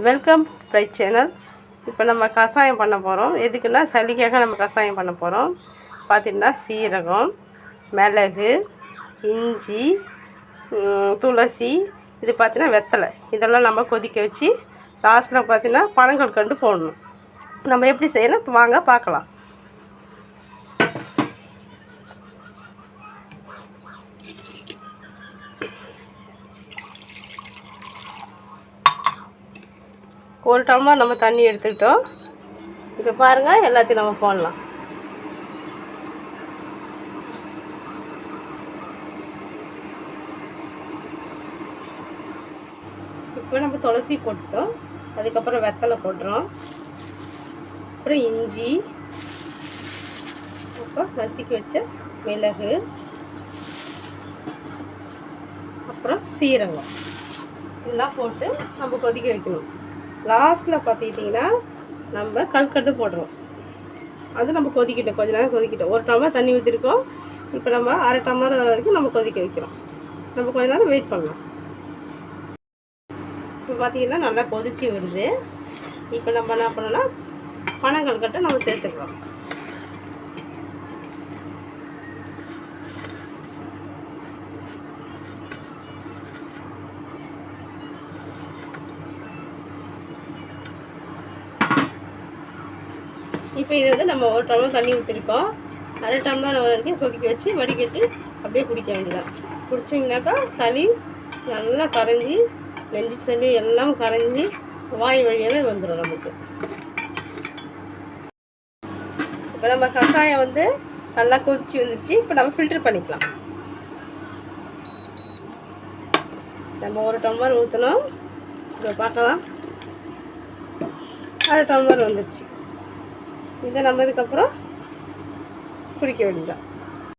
Welcome bright channel. இப்போ நம்ம கஷாயம் பண்ண போகிறோம். எதுக்குன்னா சளிக்காக நம்ம கஷாயம் பண்ண போகிறோம். பார்த்திங்கன்னா சீரகம், மிளகு, இஞ்சி, துளசி, இது பார்த்திங்கன்னா வெத்தலை, இதெல்லாம் நம்ம கொதிக்க வச்சு லாஸ்ட்டில் பார்த்திங்கன்னா பனங்கற்கண்டு போடணும். நம்ம எப்படி செய்யணும் இப்போ வாங்க பார்க்கலாம். ஒரு டம்ளர் நம்ம தண்ணி எடுத்துக்கிட்டோம். இப்போ பாருங்கள், எல்லாத்தையும் நம்ம போடலாம். இப்போ நம்ம துளசி போட்டுட்டோம். அதுக்கப்புறம் வெத்தலை போட்டுறோம். அப்புறம் இஞ்சி, அப்புறம் நசுக்கி வச்ச மிளகு, அப்புறம் சீரகம் இதெல்லாம் போட்டு நம்ம கொதிக்க வைக்கணும். லாஸ்ட்டில் பார்த்துக்கிட்டிங்கன்னா நம்ம கல்கண்டு போடுறோம். அது நம்ம கொதிக்கிட்டோம், கொஞ்ச நேரம் கொதிக்கிட்டோம். ஒரு டம்ளர் தண்ணி ஊற்றிருக்கோம். இப்போ நம்ம அரை டம்ளர் வரைக்கும் நம்ம கொதிக்க வைக்கிறோம். நம்ம கொஞ்ச நேரம் வெயிட் பண்ணலாம். இப்போ பார்த்திங்கன்னா நல்லா கொதிச்சு வருது. இப்போ நம்ம என்ன பண்ணோன்னா பனங்கற்கண்டை நம்ம சேர்த்துக்கிறோம். இப்போ இது வந்து நம்ம ஒரு டம்ளர் தண்ணி ஊற்றிருக்கோம். அரை டம்ளர் வரைக்கும் கொதிக்க வச்சு வடிகட்டி அப்படியே குடிக்க வேண்டியதான். குடிச்சிங்கனாக்கா சளி நல்லா கரைஞ்சி, நெஞ்சு சளி எல்லாம் கரைஞ்சி வாய் வழியால் வந்துடும் நமக்கு. இப்போ நம்ம கஷாயம் வந்து நல்லா கொதிச்சு வந்துச்சு. இப்போ நம்ம ஃபில்டர் பண்ணிக்கலாம். நம்ம ஒரு டம்ளர் ஊற்றணும். இப்போ பார்க்கலாம், அரை டம்ளர் வந்துடுச்சு. இதை நம்ம இதுக்கப்புறம் குடிக்க வேண்டியதான்.